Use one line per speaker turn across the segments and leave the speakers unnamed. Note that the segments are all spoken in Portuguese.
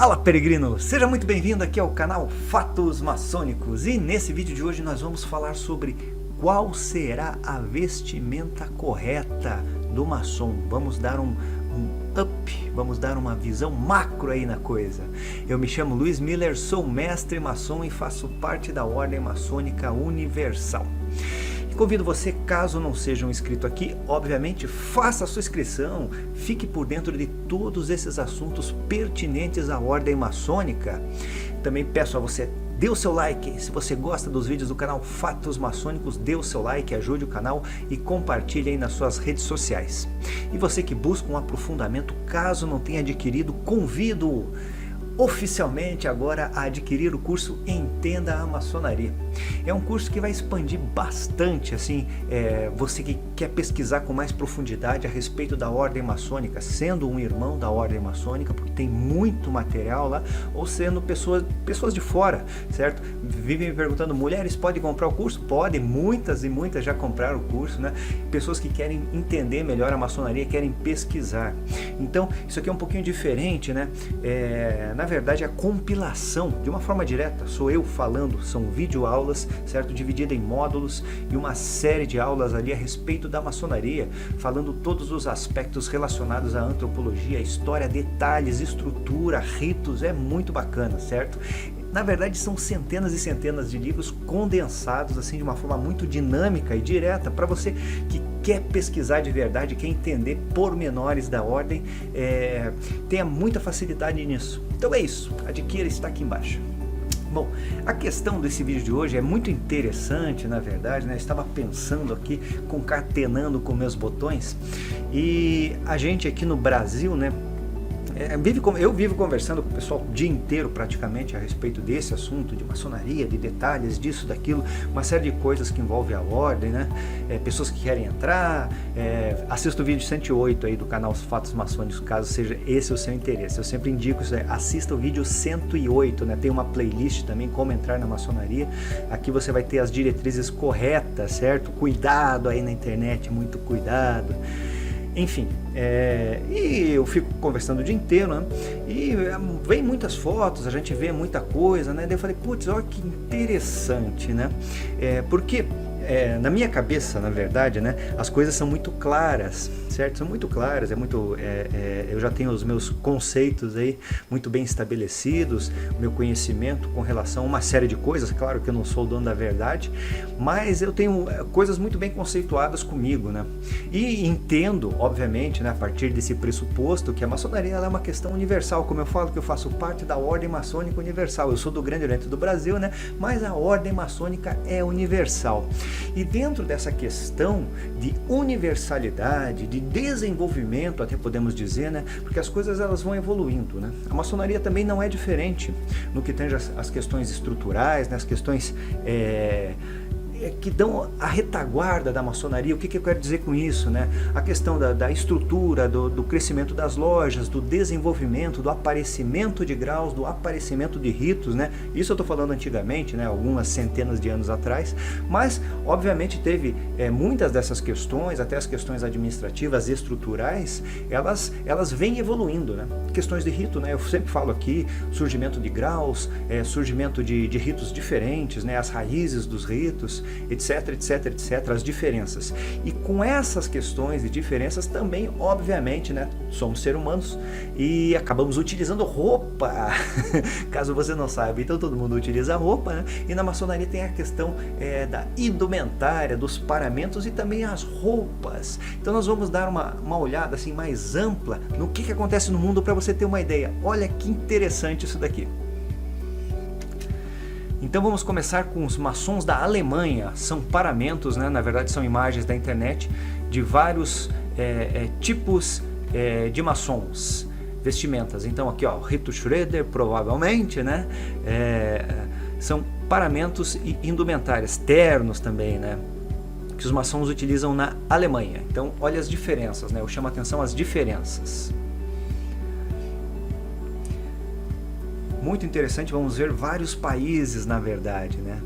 Fala, peregrino! Seja muito bem-vindo aqui ao canal Fatos Maçônicos, e nesse vídeo de hoje nós vamos falar sobre qual será a vestimenta correta do maçom. Vamos dar um up, vamos dar uma visão macro aí na coisa. Eu me chamo Luiz Miller, sou mestre maçom e faço parte da Ordem Maçônica Universal. E convido você, caso não seja um inscrito aqui, obviamente faça a sua inscrição, fique por dentro de todos esses assuntos pertinentes à Ordem Maçônica. Também peço a você, dê o seu like, se você gosta dos vídeos do canal Fatos Maçônicos, dê o seu like, ajude o canal e compartilhe aí nas suas redes sociais. E você que busca um aprofundamento, caso não tenha adquirido, convido oficialmente agora a adquirir o curso Entenda a Maçonaria. É um curso que vai expandir bastante, assim, você que quer pesquisar com mais profundidade a respeito da Ordem Maçônica, sendo um irmão da Ordem Maçônica, porque tem muito material lá, ou sendo pessoas de fora, certo? Vivem me perguntando, mulheres podem comprar o curso? Podem, muitas e muitas já compraram o curso, né? Pessoas que querem entender melhor a maçonaria, querem pesquisar. Então, isso aqui é um pouquinho diferente, né? Na verdade, a compilação, de uma forma direta, sou eu falando, são videoaulas, certo? Dividida em módulos e uma série de aulas ali a respeito da maçonaria, falando todos os aspectos relacionados à antropologia, história, detalhes, estrutura, ritos, é muito bacana, certo? Na verdade, são centenas e centenas de livros condensados assim de uma forma muito dinâmica e direta para você que quer pesquisar de verdade, quer entender pormenores da ordem, tenha muita facilidade nisso. Então é isso, adquira, está aqui embaixo. Bom, a questão desse vídeo de hoje é muito interessante, na verdade, né? Eu estava pensando aqui, concatenando com meus botões, e a gente aqui no Brasil, né? Eu vivo conversando com o pessoal o dia inteiro praticamente a respeito desse assunto de maçonaria, de detalhes, disso, daquilo, uma série de coisas que envolvem a ordem, né? Pessoas que querem entrar, assista o vídeo 108 aí do canal Fatos Maçônicos, caso seja esse o seu interesse. Eu sempre indico isso, assista o vídeo 108, né? Tem uma playlist também, como entrar na maçonaria. Aqui você vai ter as diretrizes corretas, certo? Cuidado aí na internet, muito cuidado. Enfim, e eu fico conversando o dia inteiro, né? E vem muitas fotos, a gente vê muita coisa, né? Daí eu falei, putz, olha que interessante, né? Porque na minha cabeça, na verdade, né, as coisas são muito claras, certo? São muito claras, eu já tenho os meus conceitos aí muito bem estabelecidos, o meu conhecimento com relação a uma série de coisas, claro que eu não sou o dono da verdade, mas eu tenho coisas muito bem conceituadas comigo, né? E entendo, obviamente, né, a partir desse pressuposto que a maçonaria ela é uma questão universal, como eu falo que eu faço parte da Ordem Maçônica Universal, eu sou do Grande Oriente do Brasil, né? Mas a Ordem Maçônica é universal. E dentro dessa questão de universalidade, de desenvolvimento, até podemos dizer, né? Porque as coisas elas vão evoluindo, né? A maçonaria também não é diferente no que tange as questões estruturais, né? As questões que dão a retaguarda da maçonaria. O que eu quero dizer com isso, né? A questão da estrutura, do crescimento das lojas, do desenvolvimento, do aparecimento de graus, do aparecimento de ritos, né? Isso eu estou falando antigamente, né? Algumas centenas de anos atrás, mas obviamente teve muitas dessas questões, até as questões administrativas, estruturais, elas vêm evoluindo, né? Questões de rito, né? Eu sempre falo aqui, surgimento de graus, surgimento de ritos diferentes, né? As raízes dos ritos, etc, etc, etc, as diferenças. E com essas questões e diferenças também, obviamente, né, somos seres humanos e acabamos utilizando roupa, caso você não saiba, então todo mundo utiliza roupa, né? E na maçonaria tem a questão da indumentária, dos paramentos e também as roupas. Então nós vamos dar uma olhada assim mais ampla no que acontece no mundo para você ter uma ideia. Olha que interessante isso daqui. Então vamos começar com os maçons da Alemanha. São paramentos, né? Na verdade são imagens da internet de vários tipos de maçons, vestimentas. Então aqui ó, Rito Schroeder provavelmente, né? São paramentos e indumentárias, ternos também, né? Que os maçons utilizam na Alemanha. Então olha as diferenças, né? Eu chamo a atenção às diferenças. Muito interessante, vamos ver vários países, na verdade, né?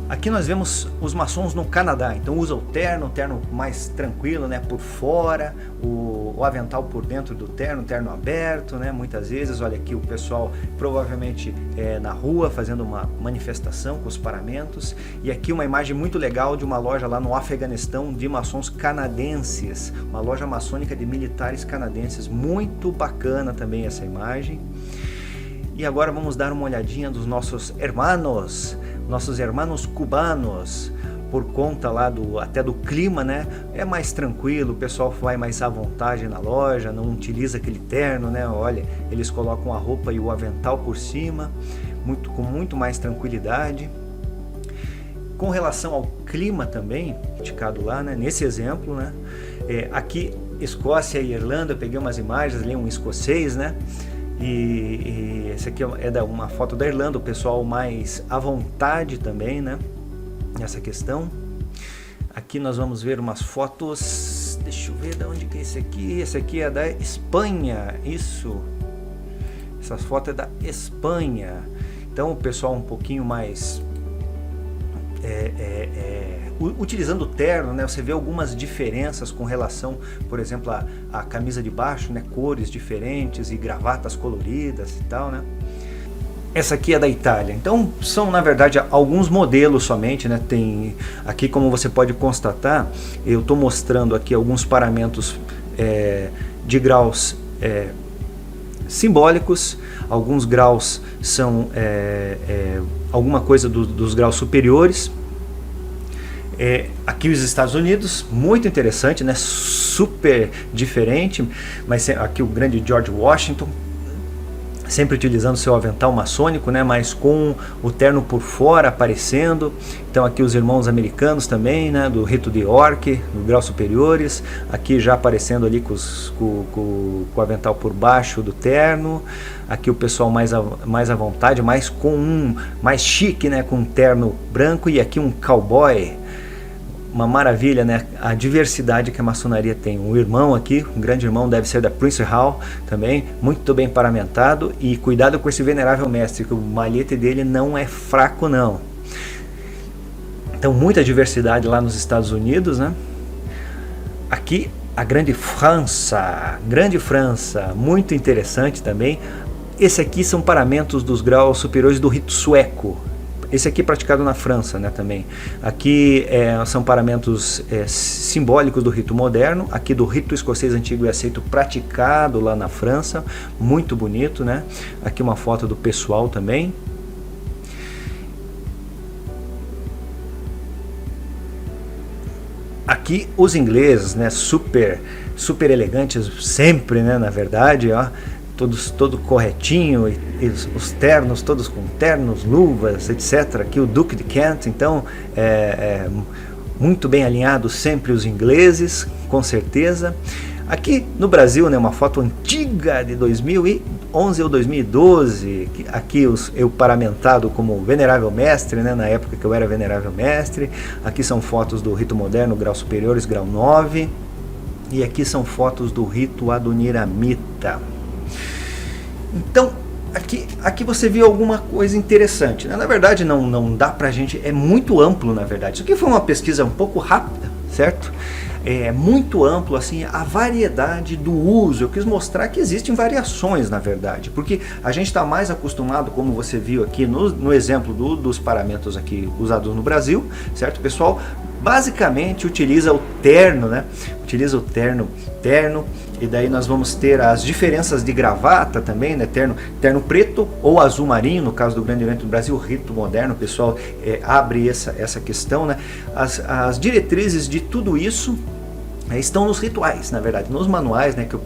Aqui nós vemos os maçons no Canadá, então usa o terno mais tranquilo, né, por fora, o avental por dentro do terno aberto, né, muitas vezes. Olha aqui o pessoal provavelmente na rua fazendo uma manifestação com os paramentos. E aqui uma imagem muito legal de uma loja lá no Afeganistão de maçons canadenses, uma loja maçônica de militares canadenses, muito bacana também essa imagem. E agora vamos dar uma olhadinha dos nossos hermanos cubanos, por conta lá até do clima, né? É mais tranquilo, o pessoal vai mais à vontade na loja, não utiliza aquele terno, né? Olha, eles colocam a roupa e o avental por cima, com muito mais tranquilidade. Com relação ao clima também, indicado lá, né? Nesse exemplo, né? Aqui, Escócia e Irlanda, eu peguei umas imagens ali, um escocês, né? E esse aqui é uma foto da Irlanda, o pessoal mais à vontade também, né, nessa questão. Aqui nós vamos ver umas fotos, deixa eu ver de onde que é esse aqui é da Espanha, isso, essa foto é da Espanha. Então o pessoal um pouquinho mais utilizando o terno, né? Você vê algumas diferenças com relação, por exemplo, a camisa de baixo, né? Cores diferentes e gravatas coloridas e tal, né? Essa aqui é da Itália. Então são na verdade alguns modelos somente, né? Tem aqui, como você pode constatar, eu estou mostrando aqui alguns paramentos de graus simbólicos. Alguns graus são alguma coisa dos graus superiores. Aqui os Estados Unidos, muito interessante, né? Super diferente, mas aqui o grande George Washington, sempre utilizando seu avental maçônico, né? Mas com o terno por fora aparecendo. Então aqui os irmãos americanos também, né? Do rito de York, nos graus superiores, aqui já aparecendo ali com o avental por baixo do terno. Aqui o pessoal mais à vontade, mais chique, né? Com um terno branco, e aqui um cowboy. Uma maravilha, né? A diversidade que a maçonaria tem. Um irmão aqui, um grande irmão, deve ser da Prince Hall também, muito bem paramentado. E cuidado com esse venerável mestre, que o malhete dele não é fraco não. Então muita diversidade lá nos Estados Unidos, né? Aqui a grande França, muito interessante também. Esse aqui são paramentos dos graus superiores do rito sueco. Esse aqui é praticado na França, né, também. Aqui são paramentos simbólicos do rito moderno. Aqui do rito escocês antigo e aceito, praticado lá na França. Muito bonito, né? Aqui uma foto do pessoal também. Aqui os ingleses, né, super elegantes sempre, né, na verdade, ó. Todo corretinho, e os ternos todos com ternos, luvas, etc. Aqui o Duque de Kent, então muito bem alinhados sempre os ingleses, com certeza. Aqui no Brasil, né, uma foto antiga de 2011 ou 2012, aqui eu paramentado como venerável mestre, né, na época que eu era venerável mestre. Aqui são fotos do rito moderno, grau superiores, grau 9, e aqui são fotos do rito adoniramita. Então, aqui você viu alguma coisa interessante, né? Na verdade não dá pra gente, é muito amplo na verdade. Isso aqui foi uma pesquisa um pouco rápida, certo? É muito amplo assim a variedade do uso. Eu quis mostrar que existem variações na verdade, porque a gente está mais acostumado, como você viu aqui no exemplo dos paramentos aqui usados no Brasil, certo? O pessoal basicamente utiliza o terno, né? Utiliza o terno, e daí nós vamos ter as diferenças de gravata também, né? Terno preto ou azul marinho, no caso do Grande Oriente do Brasil, rito moderno, o pessoal abre essa questão, né? As diretrizes de tudo isso estão nos rituais, na verdade, nos manuais, né, que o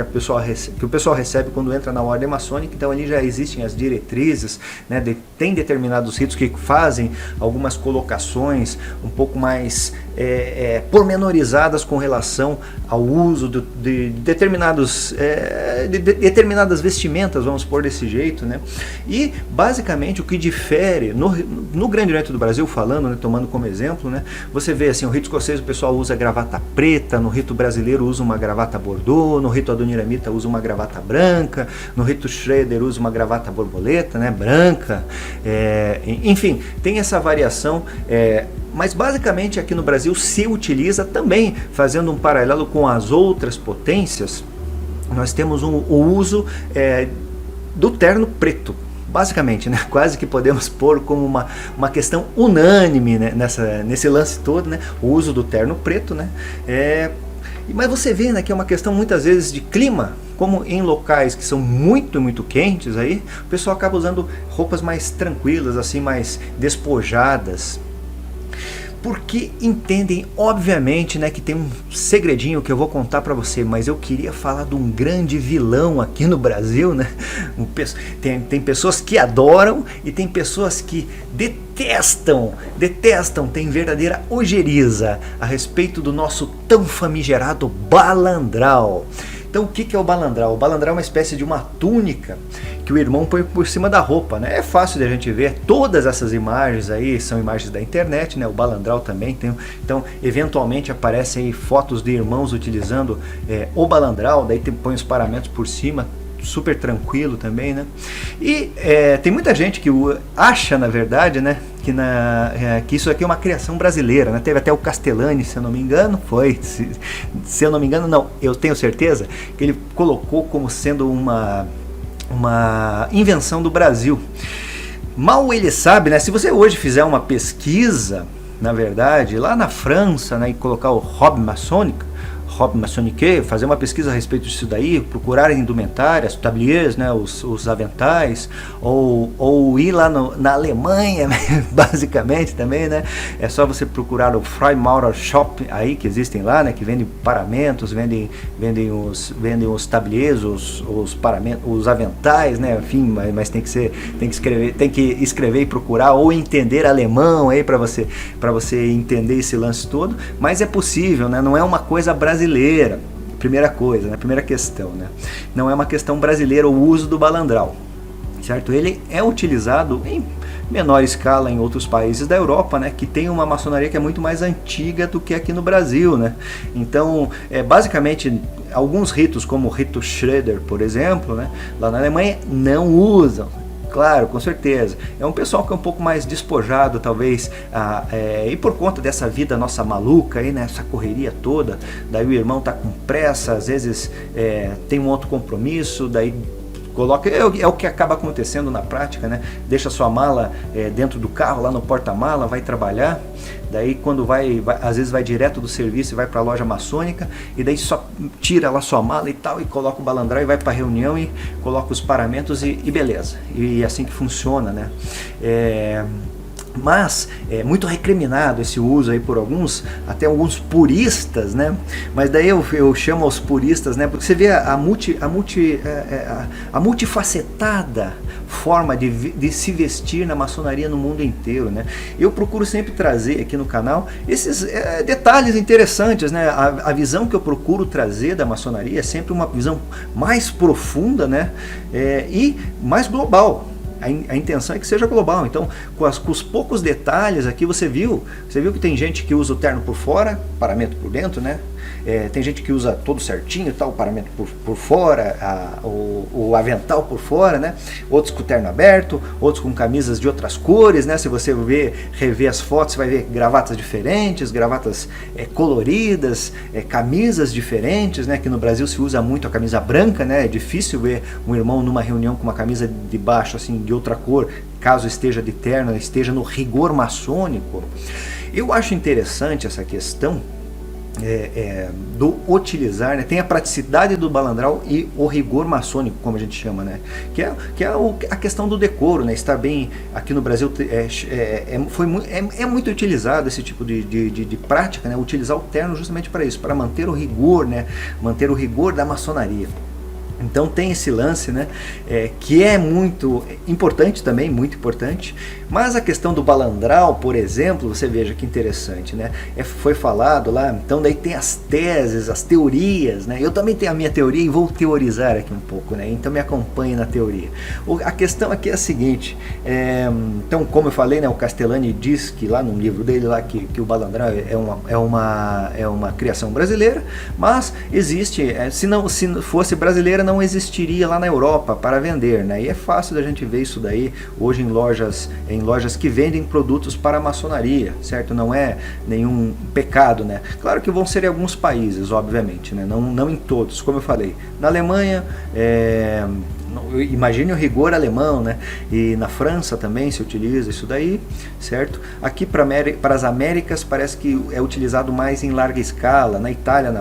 pessoal recebe quando entra na ordem maçônica. Então ali já existem as diretrizes, né, tem determinados ritos que fazem algumas colocações um pouco mais pormenorizadas com relação ao uso de determinadas vestimentas, vamos pôr desse jeito, né? E basicamente o que difere no Grande Oriente do Brasil, falando, né, tomando como exemplo, né, você vê assim, o rito escocês, o pessoal usa gravata preta, preta, no rito brasileiro usa uma gravata bordô, no rito adoniramita usa uma gravata branca, no rito Schroeder usa uma gravata borboleta, né, branca, enfim, tem essa variação, mas basicamente aqui no Brasil se utiliza também, fazendo um paralelo com as outras potências, nós temos o uso do terno preto. Basicamente, né? Quase que podemos pôr como uma questão unânime, né? Nesse lance todo, né? O uso do terno preto, né? Mas você vê, né, que é uma questão muitas vezes de clima, como em locais que são muito, muito quentes, aí o pessoal acaba usando roupas mais tranquilas, assim, mais despojadas. Porque entendem, obviamente, né, que tem um segredinho que eu vou contar para você, mas eu queria falar de um grande vilão aqui no Brasil, né? Tem pessoas que adoram e tem pessoas que detestam, tem verdadeira ojeriza a respeito do nosso tão famigerado balandral. Então o que é o balandral? O balandral é uma espécie de uma túnica que o irmão põe por cima da roupa, né? É fácil de a gente ver, todas essas imagens aí são imagens da internet, né? O balandral também tem, então eventualmente aparecem aí fotos de irmãos utilizando o balandral, daí põe os paramentos por cima, super tranquilo também, né? E tem muita gente que acha, na verdade, né, que isso aqui é uma criação brasileira, né? Teve até o Castellani, se eu não me engano, se eu não me engano, não, eu tenho certeza que ele colocou como sendo uma invenção do Brasil. Mal ele sabe, né? Se você hoje fizer uma pesquisa, na verdade, lá na França, né, e colocar o Robe Maçônico, fazer uma pesquisa a respeito disso daí, procurar indumentárias, tabliers, né, os aventais, ou ir lá na Alemanha, basicamente também, né, é só você procurar o Freimaurer Shop aí, que existem lá, né, que vendem paramentos, vendem os tabliers, os paramentos, os aventais, né, enfim, mas tem que escrever e procurar, ou entender alemão aí para você entender esse lance todo, mas é possível, né, não é uma coisa brasileira. Primeira coisa, né? Primeira questão, né? Não é uma questão brasileira o uso do balandral, certo? Ele é utilizado em menor escala em outros países da Europa, né? Que tem uma maçonaria que é muito mais antiga do que aqui no Brasil, né? Então, basicamente, alguns ritos, como o rito Schroeder, por exemplo, né? Lá na Alemanha, não usam. Claro, com certeza. É um pessoal que é um pouco mais despojado, talvez, e por conta dessa vida nossa maluca, aí, né, essa correria toda, daí o irmão tá com pressa, às vezes tem um outro compromisso, daí coloca, é o que acaba acontecendo na prática, né? Deixa sua mala dentro do carro, lá no porta-mala, vai trabalhar, daí quando às vezes vai direto do serviço e vai para a loja maçônica, e daí só tira lá sua mala e tal, e coloca o balandral e vai para a reunião e coloca os paramentos e beleza, e assim que funciona, né? Mas é muito recriminado esse uso aí por até alguns puristas, né? Mas daí eu chamo aos puristas, né? Porque você vê a multifacetada forma de se vestir na maçonaria no mundo inteiro, né? Eu procuro sempre trazer aqui no canal esses detalhes interessantes, né? A visão que eu procuro trazer da maçonaria é sempre uma visão mais profunda, né? E mais global. A intenção é que seja global. Então, com os poucos detalhes aqui, você viu que tem gente que usa o terno por fora, paramento por dentro, né? Tem gente que usa todo certinho, tal, o paramento por fora, o avental por fora, né? Outros com o terno aberto, outros com camisas de outras cores, né? Se você rever as fotos, você vai ver gravatas diferentes, gravatas coloridas, camisas diferentes, né? Que no Brasil se usa muito a camisa branca, né? É difícil ver um irmão numa reunião com uma camisa de baixo, assim, de outra cor, caso esteja de terno, esteja no rigor maçônico. Eu acho interessante essa questão do utilizar, né? Tem a praticidade do balandral e o rigor maçônico, como a gente chama, né? Que é a questão do decoro, né? Está bem, aqui no Brasil é muito utilizado esse tipo de prática, né? Utilizar o terno justamente para isso, para manter o rigor, né? Manter o rigor da maçonaria. Então tem esse lance, né, que é muito importante também, muito importante, mas a questão do balandral, por exemplo, você veja que interessante, né, foi falado lá, então daí tem as teses, as teorias, né, eu também tenho a minha teoria e vou teorizar aqui um pouco, né, então me acompanhe na teoria. A questão aqui é a seguinte, então como eu falei, né, o Castellani diz que lá no livro dele lá que o balandral é uma criação brasileira, mas existe, se fosse brasileira não existiria lá na Europa para vender, né? E é fácil da gente ver isso daí hoje em lojas que vendem produtos para a maçonaria, certo? Não é nenhum pecado, né? Claro que vão ser em alguns países, obviamente, né? Não em todos, como eu falei. Na Alemanha, imagine o rigor alemão, né? E na França também se utiliza isso daí, certo? Aqui para as Américas parece que é utilizado mais em larga escala, na Itália,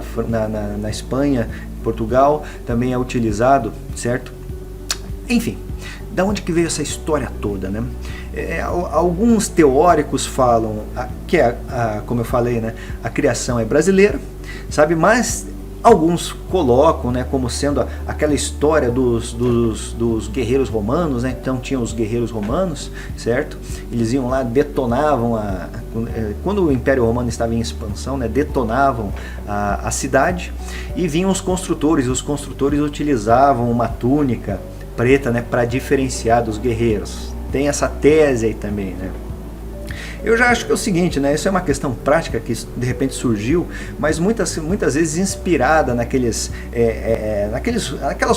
na Espanha, Portugal também é utilizado, certo? Enfim, da onde que veio essa história toda, né? Alguns teóricos falam que como eu falei, né, a criação é brasileira, sabe? Mas alguns colocam, né, como sendo aquela história dos guerreiros romanos, né? Então tinham os guerreiros romanos, certo? Eles iam lá, detonavam quando o Império Romano estava em expansão, né, detonavam a cidade, e vinham os construtores utilizavam uma túnica preta, né, para diferenciar dos guerreiros. Tem essa tese aí também, né? Eu já acho que é o seguinte, né? Isso é uma questão prática que de repente surgiu, mas muitas vezes inspirada naquelas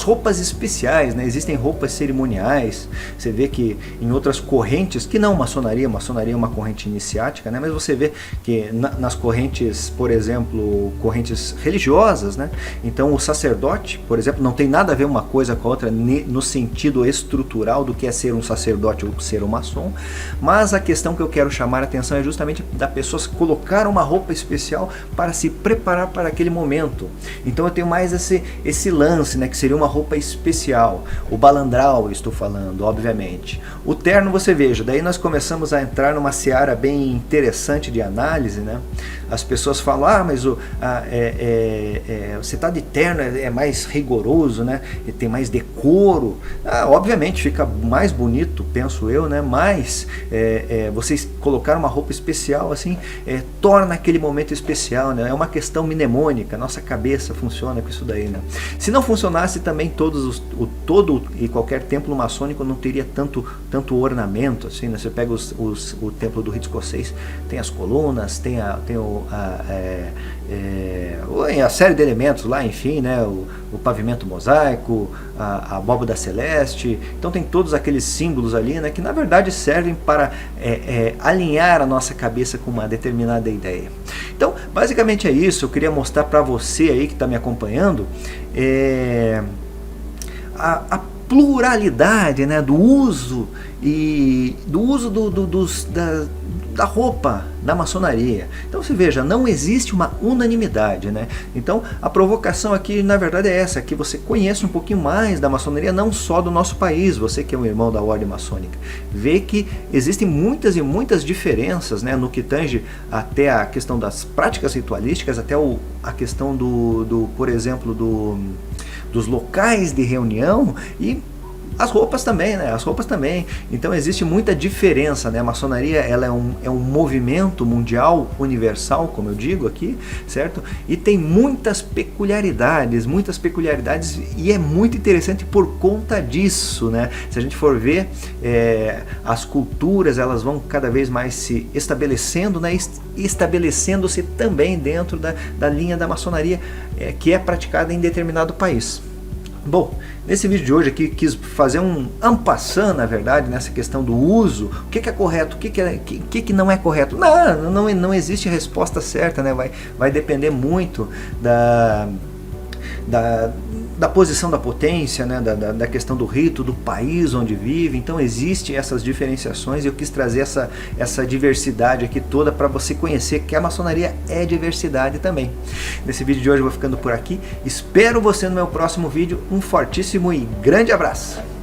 roupas especiais, né? Existem roupas cerimoniais. Você vê que em outras correntes, que não maçonaria é uma corrente iniciática, né? Mas você vê que nas correntes, por exemplo, correntes religiosas, né? Então o sacerdote, por exemplo, não tem nada a ver uma coisa com a outra no sentido estrutural do que é ser um sacerdote ou ser um maçom, mas a questão que eu quero chamar a atenção é justamente da pessoa colocar uma roupa especial para se preparar para aquele momento. Então eu tenho mais esse lance, né, que seria uma roupa especial. O balandral, eu estou falando, obviamente. O terno, você veja, daí nós começamos a entrar numa seara bem interessante de análise, né? As pessoas falam, mas você está de terno, é mais rigoroso, né? E tem mais decoro. Obviamente fica mais bonito, penso eu, né? Mas vocês colocar uma roupa especial assim, torna aquele momento especial, né? É uma questão mnemônica, nossa cabeça funciona com isso daí, né? Se não funcionasse também todo e qualquer templo maçônico não teria tanto ornamento assim, né? Você pega o templo do rito escocês, tem as colunas, tem a série de elementos lá, enfim, né? O pavimento mosaico, a abóbada celeste, então tem todos aqueles símbolos ali, né, que na verdade servem para alinhar a nossa cabeça com uma determinada ideia. Então, basicamente é isso. Eu queria mostrar para você aí que está me acompanhando a pluralidade, né, do uso da roupa da maçonaria. Então você veja, não existe uma unanimidade, né? Então a provocação aqui na verdade é essa, que você conheça um pouquinho mais da maçonaria, não só do nosso país, você que é um irmão da ordem maçônica, vê que existem muitas e muitas diferenças, né, no que tange até a questão das práticas ritualísticas, até a questão por exemplo, dos locais de reunião e as roupas também, né? As roupas também. Então existe muita diferença, né? A maçonaria, ela é um movimento mundial, universal, como eu digo aqui, certo? E tem muitas peculiaridades, e é muito interessante por conta disso, né? Se a gente for ver, as culturas, elas vão cada vez mais se estabelecendo, né? Estabelecendo-se também dentro da linha da maçonaria, que é praticada em determinado país. Bom, nesse vídeo de hoje aqui quis fazer um en passant, na verdade, nessa questão do uso. O que é correto, o que não é correto? Não existe resposta certa, né? Vai depender muito da posição da potência, né? da questão do rito, do país onde vive. Então existem essas diferenciações e eu quis trazer essa diversidade aqui toda para você conhecer que a maçonaria é diversidade também. Nesse vídeo de hoje eu vou ficando por aqui. Espero você no meu próximo vídeo. Um fortíssimo e grande abraço!